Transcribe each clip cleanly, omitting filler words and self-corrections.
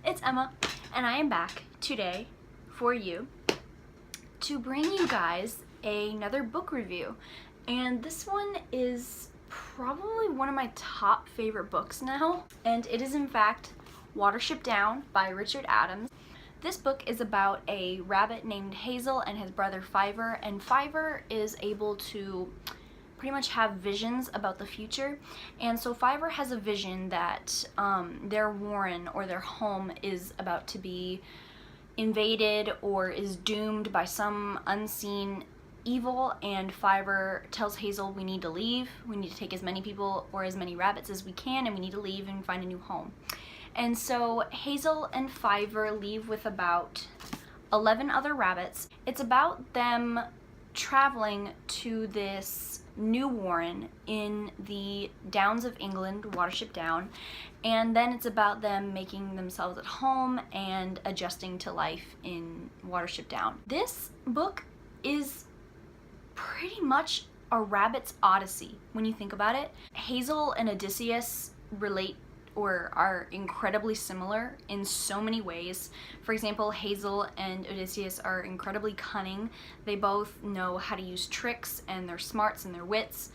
it's Emma, and I am back today for you to bring you guys another book review. And this one is probably one of my top favorite books now, and it is in fact Watership Down by Richard Adams. This book is about a rabbit named Hazel and his brother Fiver, and Fiver is able to pretty much have visions about the future. And so Fiver has a vision that their warren or their home is about to be invaded or is doomed by some unseen evil, and Fiver tells Hazel, we need to leave, we need to take as many people or as many rabbits as we can, and we need to leave and find a new home. And so Hazel and Fiver leave with about 11 other rabbits. It's about them traveling to this new warren in the Downs of England, Watership Down, and then it's about them making themselves at home and adjusting to life in Watership Down. This book is pretty much a rabbit's odyssey when you think about it. Hazel and Odysseus relate or are incredibly similar in so many ways. For example, Hazel and Odysseus are incredibly cunning. They both know how to use tricks, and their smarts and their wits,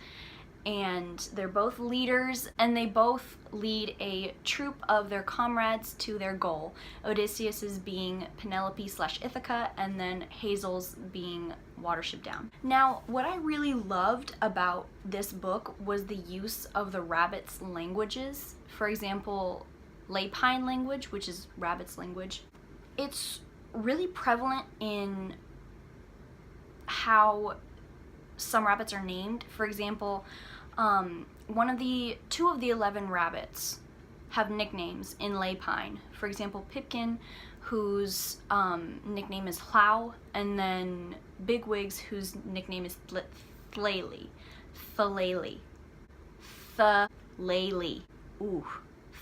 and they're both leaders, and they both lead a troop of their comrades to their goal. Odysseus is being Penelope/Ithaca, and then Hazel's being Watership Down. Now, what I really loved about this book was the use of the rabbits' languages. For example, Lapine language, which is rabbits' language. It's really prevalent in how some rabbits are named. For example, two of the 11 rabbits have nicknames in Lapine. For example, Pipkin, whose nickname is Plow, and then Bigwigs, whose nickname is Thlalie. Ooh,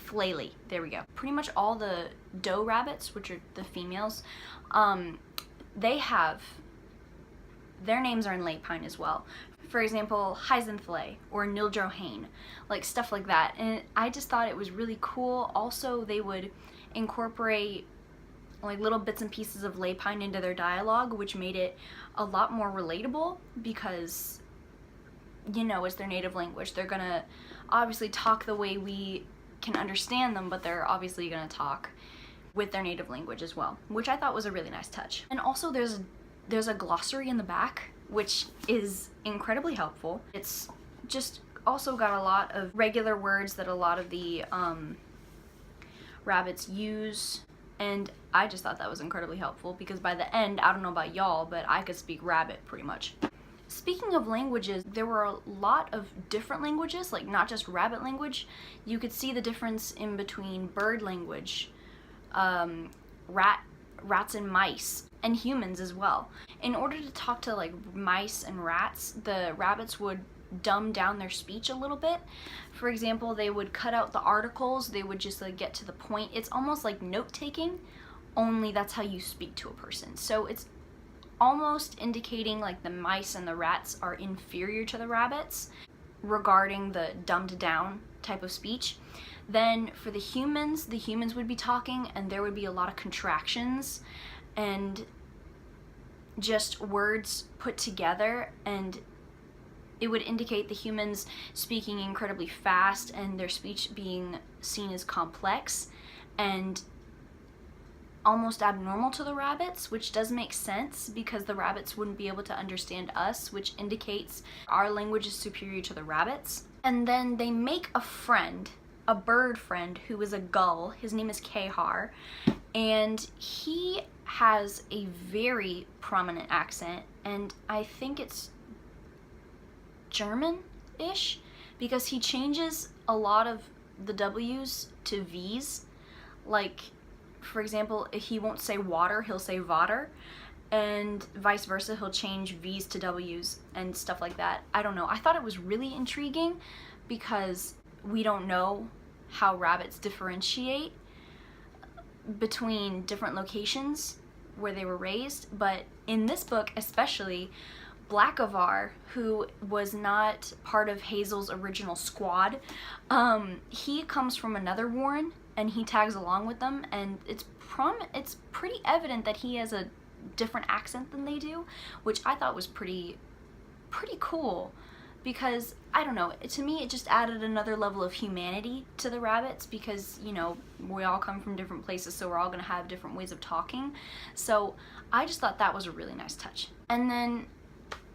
Thlalie. There we go. Pretty much all the doe rabbits, which are the females, their names are in Lapine as well. For example, Hyzenthlay or Nildrohane, like stuff like that. And I just thought it was really cool. Also, they would incorporate like little bits and pieces of Lapine into their dialogue, which made it a lot more relatable because, you know, it's their native language. They're gonna obviously talk the way we can understand them, but they're obviously gonna talk with their native language as well, which I thought was a really nice touch. And also there's a glossary in the back, which is incredibly helpful. It's just also got a lot of regular words that a lot of the rabbits use, and I just thought that was incredibly helpful because by the end, I don't know about y'all, but I could speak rabbit pretty much. Speaking of languages, there were a lot of different languages, like not just rabbit language. You could see the difference in between bird language, rats and mice, and humans as well. In order to talk to like mice and rats, the rabbits would dumb down their speech a little bit. For example, they would cut out the articles, they would just like get to the point. It's almost like note-taking, only that's how you speak to a person. So it's almost indicating like the mice and the rats are inferior to the rabbits regarding the dumbed down type of speech. Then for the humans would be talking, and there would be a lot of contractions and just words put together, and it would indicate the humans speaking incredibly fast and their speech being seen as complex and almost abnormal to the rabbits, which does make sense because the rabbits wouldn't be able to understand us, which indicates our language is superior to the rabbits. And then they make a friend, a bird friend, who is a gull. His name is Kahar, and he has a very prominent accent, and I think it's German-ish because he changes a lot of the W's to V's. Like, for example, if he won't say water, he'll say Vater, and vice versa, he'll change V's to W's and stuff like that. I don't know. I thought it was really intriguing because we don't know how rabbits differentiate between different locations where they were raised, but in this book especially, Blackavar, who was not part of Hazel's original squad, he comes from another warren, and he tags along with them, and it's pretty evident that he has a different accent than they do, which I thought was pretty cool, because I don't know, to me it just added another level of humanity to the rabbits, because, you know, we all come from different places, so we're all gonna have different ways of talking. So I just thought that was a really nice touch. And then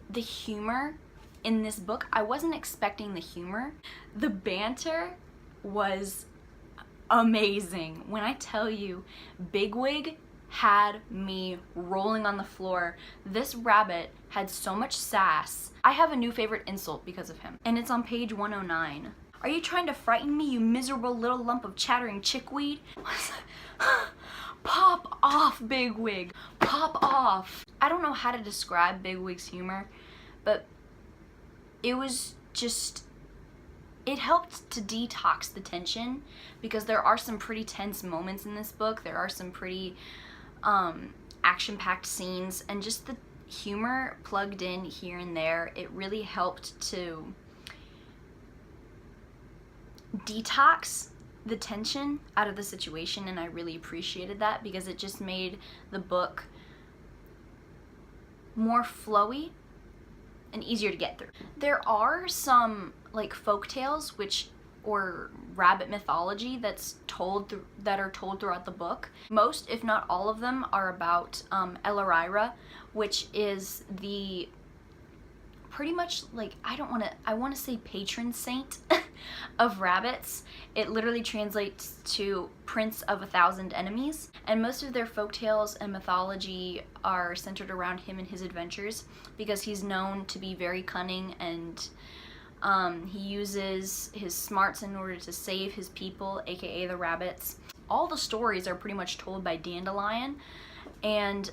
the humor in this book, I wasn't expecting the humor. The banter was amazing. When I tell you, Bigwig had me rolling on the floor. This rabbit had so much sass. I have a new favorite insult because of him, and it's on page 109. Are you trying to frighten me, you miserable little lump of chattering chickweed? Pop off, Bigwig. Pop off. I don't know how to describe Bigwig's humor, but it was just, it helped to detox the tension, because there are some pretty tense moments in this book. There are some pretty action-packed scenes, and just the humor plugged in here and there, it really helped to detox the tension out of the situation, and I really appreciated that, because it just made the book more flowy and easier to get through. There are some like folk tales or rabbit mythology that are told throughout the book. Most, if not all of them, are about Elarira, which is the pretty much, like, I want to say patron saint of rabbits. It literally translates to Prince of 1,000 Enemies, and most of their folktales and mythology are centered around him and his adventures, because he's known to be very cunning, and he uses his smarts in order to save his people, aka the rabbits. All the stories are pretty much told by Dandelion, and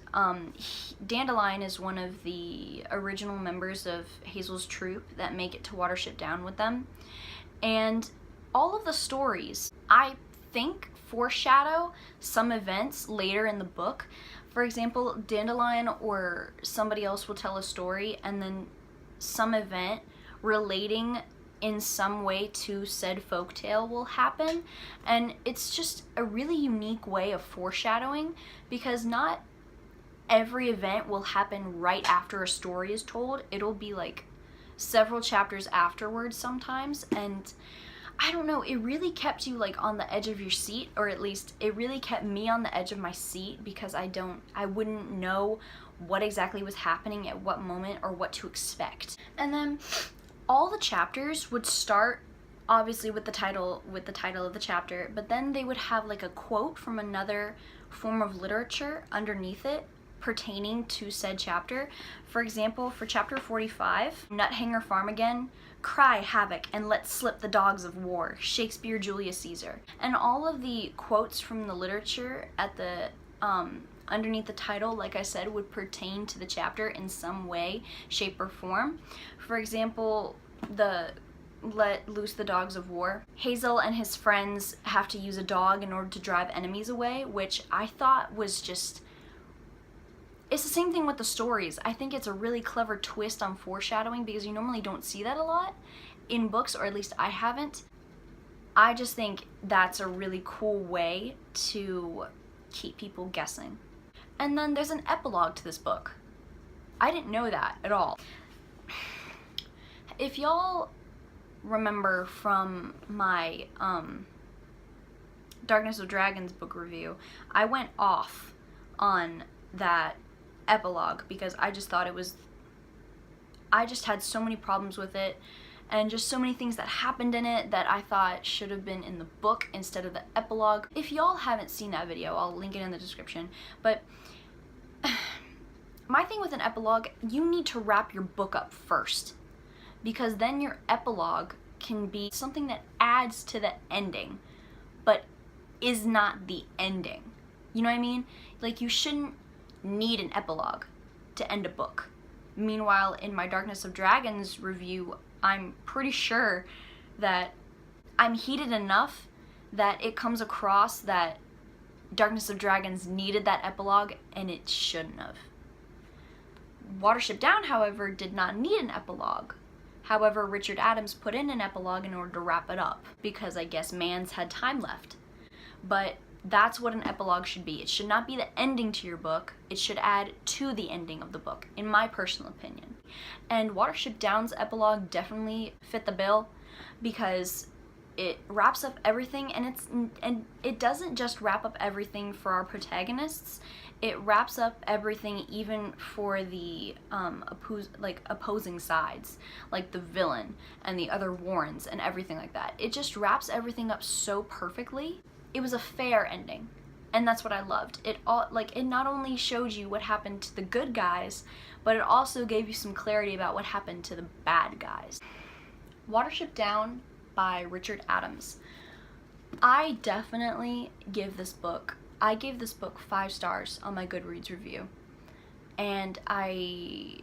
Dandelion is one of the original members of Hazel's troupe that make it to Watership Down with them. And all of the stories, I think, foreshadow some events later in the book. For example, Dandelion or somebody else will tell a story, and then some event relating in some way to said folktale will happen, and it's just a really unique way of foreshadowing, because not every event will happen right after a story is told. It'll be like several chapters afterwards sometimes, and I don't know, it really kept you like on the edge of your seat, or at least it really kept me on the edge of my seat, because I wouldn't know what exactly was happening at what moment or what to expect. And then all the chapters would start obviously with the title of the chapter, but then they would have like a quote from another form of literature underneath it pertaining to said chapter. For example, for chapter 45, Nuthanger Farm Again, cry havoc and let slip the dogs of war, Shakespeare, Julius Caesar. And all of the quotes from the literature at the underneath the title, like I said, would pertain to the chapter in some way, shape, or form. For example, the let loose the dogs of war. Hazel and his friends have to use a dog in order to drive enemies away, which I thought was just, it's the same thing with the stories. I think it's a really clever twist on foreshadowing, because you normally don't see that a lot in books, or at least I haven't. I just think that's a really cool way to keep people guessing. And then there's an epilogue to this book. I didn't know that at all. If y'all remember from my Darkness of Dragons book review, I went off on that epilogue because I just thought I just had so many problems with it, and just so many things that happened in it that I thought should have been in the book instead of the epilogue. If y'all haven't seen that video, I'll link it in the description. But my thing with an epilogue, you need to wrap your book up first, because then your epilogue can be something that adds to the ending, but is not the ending. You know what I mean? Like, you shouldn't need an epilogue to end a book. Meanwhile, in my Darkness of Dragons review, I'm pretty sure that I'm heated enough that it comes across that Darkness of Dragons needed that epilogue, and it shouldn't have. Watership Down, however, did not need an epilogue. However, Richard Adams put in an epilogue in order to wrap it up, because I guess Mans had time left. but that's what an epilogue should be. It should not be the ending to your book. It should add to the ending of the book, in my personal opinion. And Watership Down's epilogue definitely fit the bill because it wraps up everything, and it doesn't just wrap up everything for our protagonists. It wraps up everything even for the opposing sides, like the villain and the other Warrens and everything like that. It just wraps everything up so perfectly. It was a fair ending, and that's what I loved. It not only showed you what happened to the good guys, but it also gave you some clarity about what happened to the bad guys. Watership Down by Richard Adams. I definitely gave this book 5 stars on my Goodreads review, and I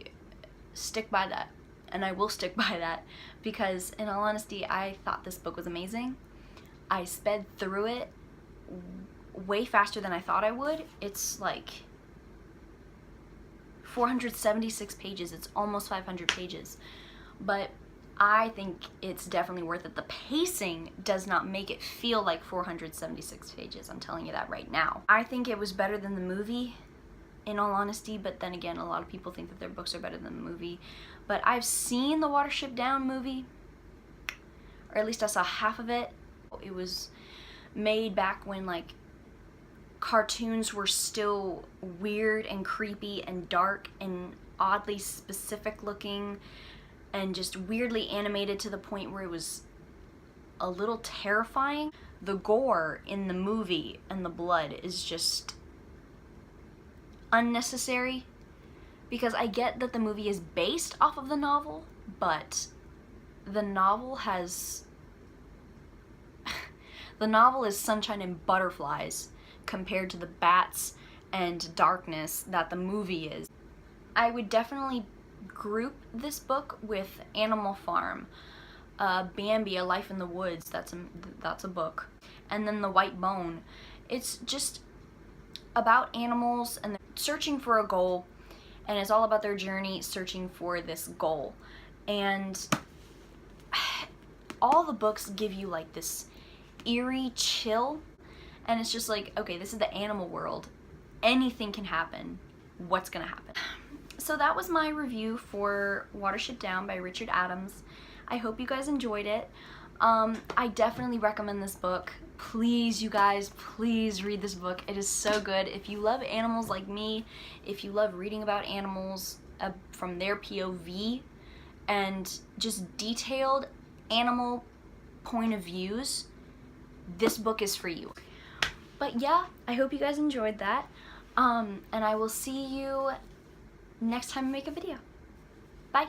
stick by that, and I will stick by that, because in all honesty, I thought this book was amazing. I sped through it way faster than I thought I would. It's like 476 pages. It's almost 500 pages. But I think it's definitely worth it. The pacing does not make it feel like 476 pages. I'm telling you that right now. I think it was better than the movie, in all honesty, but then again, a lot of people think that their books are better than the movie. But I've seen the Watership Down movie, or at least I saw half of it. It was made back when like cartoons were still weird and creepy and dark and oddly specific looking and just weirdly animated to the point where it was a little terrifying. The gore in the movie and the blood is just unnecessary, because I get that the movie is based off of the novel, but the novel is sunshine and butterflies compared to the bats and darkness that the movie is. I would definitely group this book with Animal Farm, Bambi, A Life in the Woods, that's a book, and then The White Bone. It's just about animals and searching for a goal, and it's all about their journey searching for this goal. And all the books give you like this eerie chill, and it's just like, okay, this is the animal world. Anything can happen. What's gonna happen? So that was my review for Watership Down by Richard Adams. I hope you guys enjoyed it. I definitely recommend this book. Please, you guys, please read this book. It is so good. If you love animals like me, if you love reading about animals from their POV and just detailed animal point of views, this book is for you. But yeah, I hope you guys enjoyed that. And I will see you next time I make a video. Bye.